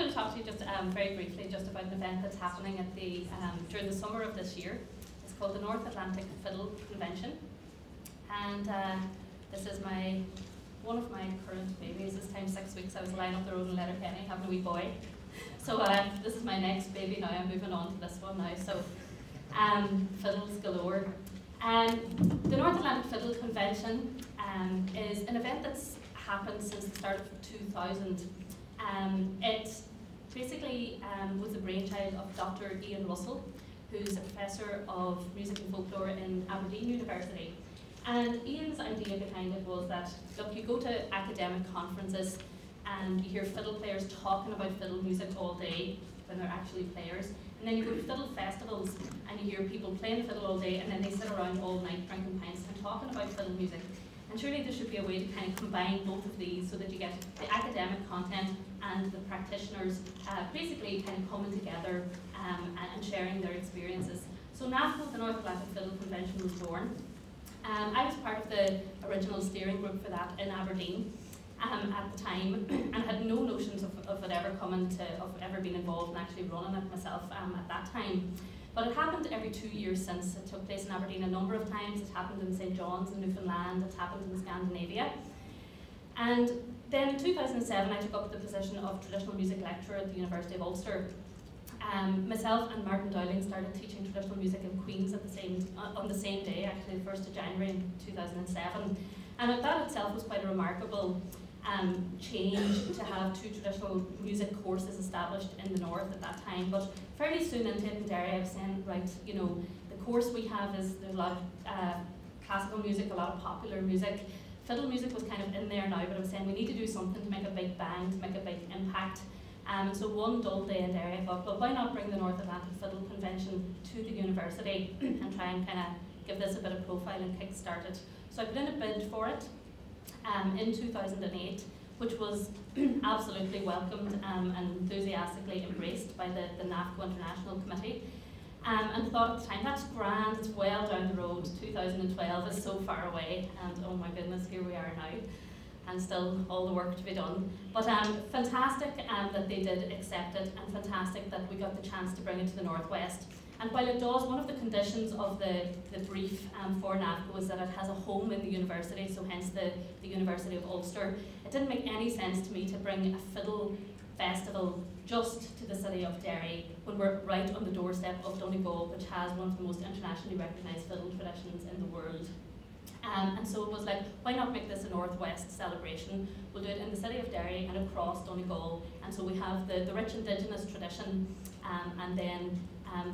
to talk to you just very briefly just about an event that's happening at the during the summer of this year. It's called the North Atlantic Fiddle Convention, and this is one of my current babies. This time 6 weeks. I was lying up the road in Letterkenny having a wee boy. So this is my next baby now. I'm moving on to this one now. So fiddles galore. The North Atlantic Fiddle Convention is an event that's happened since the start of 2000. It basically was the brainchild of Dr. Ian Russell, who's a professor of music and folklore in Aberdeen University. And Ian's idea behind it was that, look, you go to academic conferences and you hear fiddle players talking about fiddle music all day when they're actually players, and then you go to fiddle festivals and you hear people playing fiddle all day, and then they sit around all night drinking pints and talking about fiddle music. And surely there should be a way to kind of combine both of these so that you get the academic content and the practitioners basically kind of coming together and sharing their experiences. So NAFCO, the North Atlantic Fiddle Convention, was born. I was part of the original steering group for that in Aberdeen at the time, and had no notions of it ever of ever being involved in actually running it myself at that time. But it happened every 2 years since. It took place in Aberdeen a number of times. It happened in St. John's in Newfoundland. It happened in Scandinavia. And then in 2007, I took up the position of traditional music lecturer at the University of Ulster. Myself and Martin Dowling started teaching traditional music in Queen's on the same day, actually the 1st of January in 2007. And that itself was quite a remarkable change to have 2 traditional music courses established in the north at that time. But fairly soon into it in Derry, I was saying, right, you know, the course we have there's a lot of classical music, a lot of popular music. Fiddle music was kind of in there now, but I was saying we need to do something to make a big bang, to make a big impact. So one dull day in Derry, I thought, well, why not bring the North Atlantic Fiddle Convention to the university and try and kind of give this a bit of profile and kick-start it. So I put in a bid for it in 2008, which was absolutely welcomed and enthusiastically embraced by the NAFCO International Committee. And thought at the time, that's grand, it's well down the road, 2012 is so far away, and oh my goodness, here we are now, and still all the work to be done. But fantastic that they did accept it, and fantastic that we got the chance to bring it to the Northwest. And while it does, one of the conditions of the brief for NAFCO is that it has a home in the university, so hence the University of Ulster. It didn't make any sense to me to bring a fiddle festival just to the city of Derry when we're right on the doorstep of Donegal, which has one of the most internationally recognised fiddle traditions in the world. And so it was like, why not make this a Northwest celebration? We'll do it in the city of Derry and across Donegal. And so we have the rich indigenous tradition and then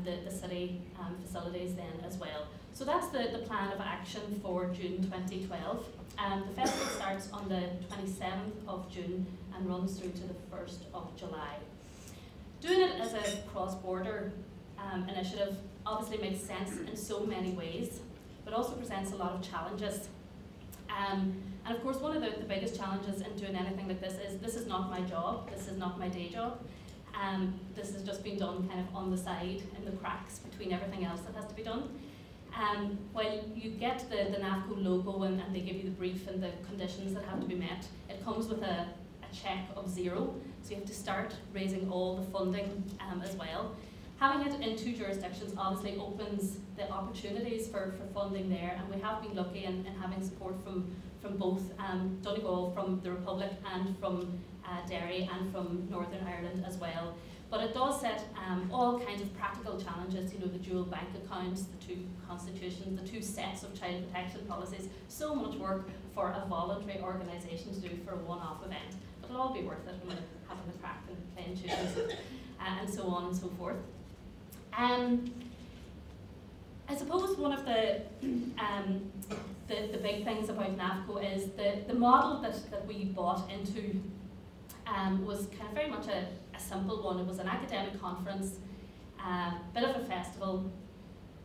the city facilities then as well. So that's the plan of action for June 2012. The festival starts on the 27th of June and runs through to the 1st of July. Doing it as a cross-border initiative obviously makes sense in so many ways, but also presents a lot of challenges. And of course, one of the biggest challenges in doing anything like this is not my job, this is not my day job. This has just been done kind of on the side, in the cracks between everything else that has to be done. While you get the NAFCO logo and they give you the brief and the conditions that have to be met, it comes with a check of 0, so you have to start raising all the funding as well. Having it in 2 jurisdictions obviously opens the opportunities for funding there, and we have been lucky in having support from both Donegal, from the Republic, and from Derry, and from Northern Ireland as well. But it does set all kinds of practical challenges, you know, the dual bank accounts, the 2 constitutions, the 2 sets of child protection policies, so much work for a voluntary organisation to do for a one-off event. But it'll all be worth it when we're having the crack and playing tunes and so on and so forth. I suppose one of the big things about NAFCO is the model that we bought into was kind of very much a simple one. It was an academic conference, bit of a festival,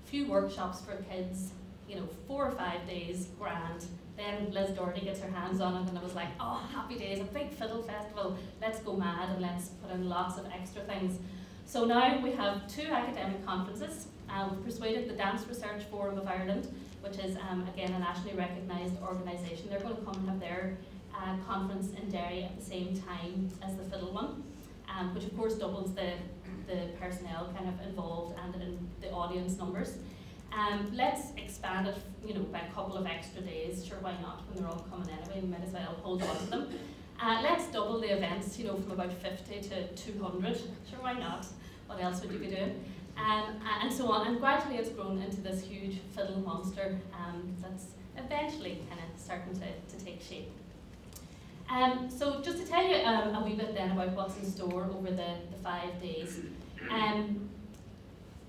few workshops for kids, you know, 4 or 5 days, grand. Then Liz Doherty gets her hands on it and it was like, oh, happy days, a big fiddle festival, let's go mad and let's put in lots of extra things. So now we have 2 academic conferences. We've persuaded the Dance Research Forum of Ireland, which is again a nationally recognised organisation. They're going to come and have their conference in Derry at the same time as the fiddle one, which which of course doubles the personnel kind of involved and in the audience numbers. Let's expand it, you know, by a couple of extra days. Sure, why not? When they're all coming anyway, we might as well hold on to them. Let's double the events, you know, from about 50 to 200. Sure, why not? What else would you be doing? And so on. And gradually it's grown into this huge fiddle monster that's eventually kind of starting to take shape. So just to tell you a wee bit then about what's in store over the 5 days.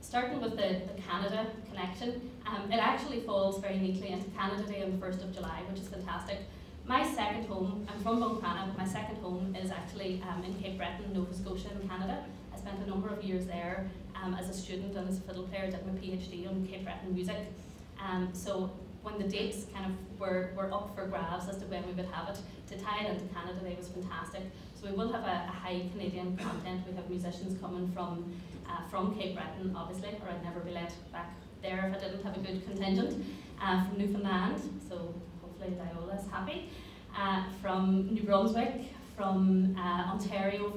Starting with the Canada connection, it actually falls very neatly into Canada Day on the 1st of July, which is fantastic. My second home, I'm from Buncrana, but my second home is actually in Cape Breton, Nova Scotia in Canada. I spent a number of years there as a student and as a fiddle player, did my PhD on Cape Breton music. So when the dates kind of were up for grabs as to when we would have it, to tie it into Canada Day was fantastic. So we will have a high Canadian content. We have musicians coming from Cape Breton, obviously, or I'd never be let back there if I didn't have a good contingent. From Newfoundland, so hopefully Diola's happy. From New Brunswick, from Ontario,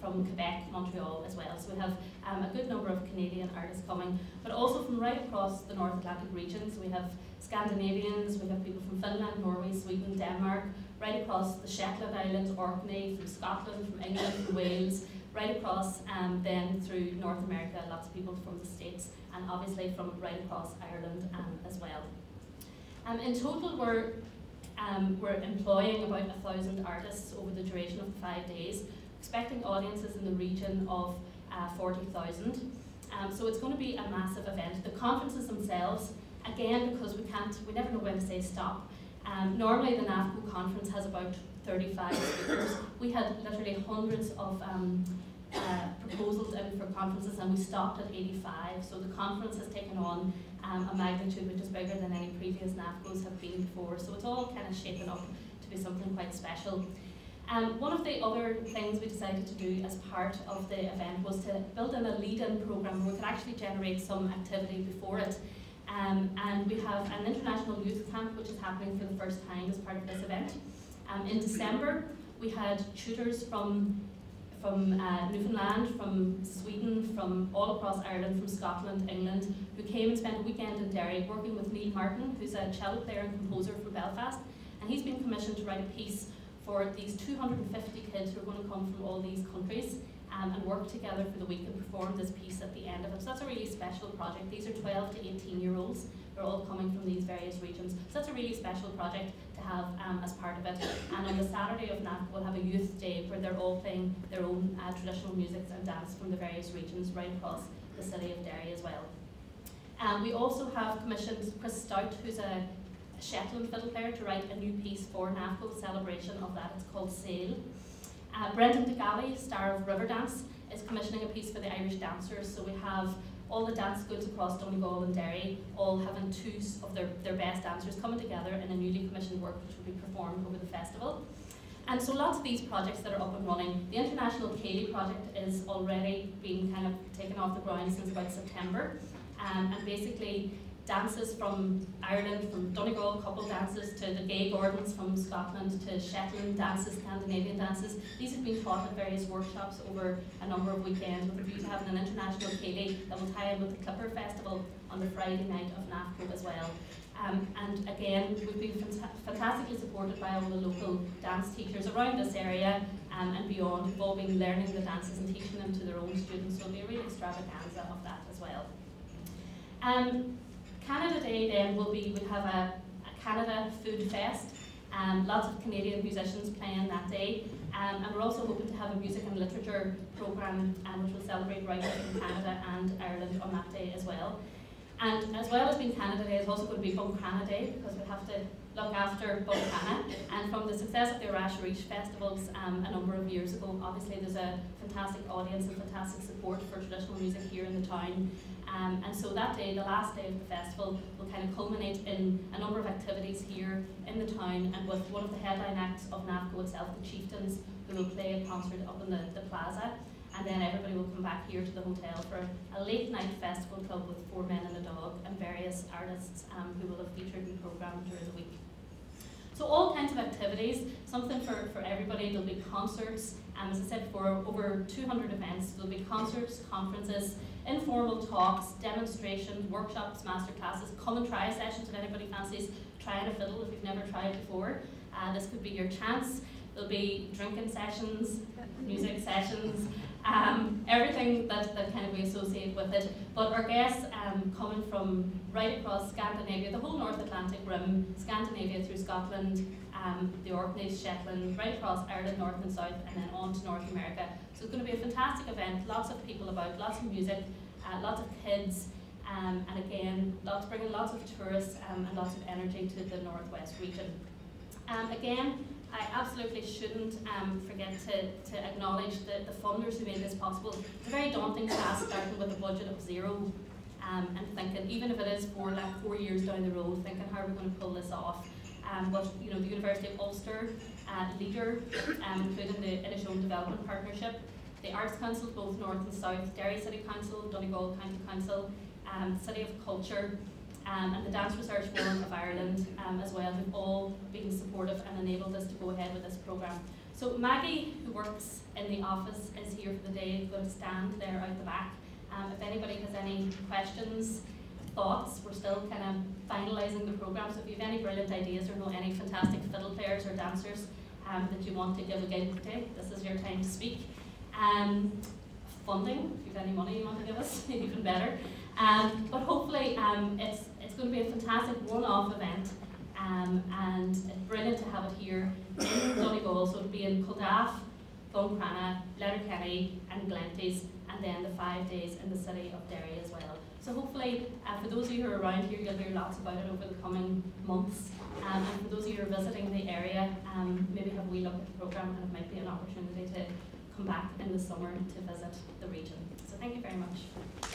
from Quebec, Montreal as well. So we have a good number of Canadian artists coming, but also from right across the North Atlantic region. So we have Scandinavians, we have people from Finland, Norway, Sweden, Denmark, right across the Shetland Islands, Orkney, from Scotland, from England, from Wales, right across then through North America, lots of people from the States, and obviously from right across Ireland as well. In total, we're employing about 1,000 artists over the duration of the 5 days, expecting audiences in the region of 40,000. So it's going to be a massive event. The conferences themselves, again, because we never know when to say stop. Normally the NAFCO conference has about 35 speakers. We had literally hundreds of proposals in for conferences and we stopped at 85. So the conference has taken on a magnitude which is bigger than any previous NAFCOs have been before. So it's all kind of shaping up to be something quite special. One of the other things we decided to do as part of the event was to build in a lead-in program where we could actually generate some activity before it. And we have an international youth camp which is happening for the first time as part of this event. In December, we had tutors from Newfoundland, from Sweden, from all across Ireland, from Scotland, England, who came and spent a weekend in Derry working with Neil Martin, who's a cello player and composer from Belfast. And he's been commissioned to write a piece for these 250 kids who are going to come from all these countries and work together for the week and perform this piece at the end of it. So that's a really special project. These are 12 to 18-year-olds. They're all coming from these various regions. So that's a really special project to have as part of it. And on the Saturday of NAFCO, we'll have a youth day where they're all playing their own traditional music and dance from the various regions right across the city of Derry as well. We also have commissioned Chris Stout, who's a Shetland fiddle player, to write a new piece for NAFCO celebration of that. It's called Sail. Brendan DeGally, star of Riverdance, is commissioning a piece for the Irish dancers. So we have all the dance schools across Donegal and Derry, all having two of their best dancers coming together in a newly commissioned work which will be performed over the festival. And so lots of these projects that are up and running. The International Ceilidh project is already being kind of taken off the ground since about September. And basically dances from Ireland, from Donegal, couple dances, to the Gay Gordons from Scotland, to Shetland dances, Scandinavian dances. These have been taught at various workshops over a number of weekends with a view to having an international Ceilidh that will tie in with the Clipper Festival on the Friday night of NAFCO as well. And again, we've been fantastically supported by all the local dance teachers around this area and beyond, involving learning the dances and teaching them to their own students. So it'll be a real extravaganza of that as well. Canada Day then we'll have a Canada Food Fest, lots of Canadian musicians playing that day, and we're also hoping to have a music and literature programme which will celebrate writers from Canada and Ireland on that day as well. And as well as being Canada Day, it's also going to be Buncrana Day, because we have to look after Buncrana. And from the success of the Arash Reach festivals a number of years ago, obviously there's a fantastic audience and fantastic support for traditional music here in the town. And so that day, the last day of the festival, will kind of culminate in a number of activities here in the town, and with one of the headline acts of NAFCO itself, the Chieftains, who will play a concert up in the plaza. And then everybody will come back here to the hotel for a late night festival club with 4 Men and a Dog and various artists who will have featured in the programme during the week. So all kinds of activities, something for everybody. There'll be concerts, as I said before, over 200 events. There'll be concerts, conferences, informal talks, demonstrations, workshops, master classes. Come and try sessions if anybody fancies trying a fiddle if you've never tried before. This could be your chance. There'll be drinking sessions, music sessions, everything that kind of we associate with it. But our guests coming from right across Scandinavia, the whole North Atlantic rim, Scandinavia through Scotland, the Orkneys, Shetland, right across Ireland, North and South, and then on to North America. So it's going to be a fantastic event, lots of people about, lots of music, lots of kids, and again, bringing lots of tourists and lots of energy to the Northwest region. Again, I absolutely shouldn't forget to acknowledge the funders who made this possible. It's a very daunting task starting with a budget of zero and thinking, even if it is for like 4 years down the road, thinking how are we going to pull this off. But you know, the University of Ulster, Leader, including the Innovation Development Partnership, the Arts Council, both North and South, Derry City Council, Donegal County Council, City of Culture, and the Dance Research Forum of Ireland as well, who've all been supportive and enabled us to go ahead with this programme. So Maggie, who works in the office, is here for the day, going to stand there out the back. If anybody has any questions, thoughts, we're still kind of finalising the programme, so if you have any brilliant ideas or know any fantastic fiddle players or dancers that you want to give a gig today, this is your time to speak. Funding, if you have any money you want to give us, even better. But hopefully it's going to be a fantastic one-off event, and it's brilliant to have it here in Donegal. So it'll be in Culdaff, Buncrana, Letterkenny and Glenties, and then the 5 days in the city of Derry as well. So hopefully, for those of you who are around here, you'll hear lots about it over the coming months. And for those of you who are visiting the area, maybe have a wee look at the programme, and it might be an opportunity to come back in the summer to visit the region. So thank you very much.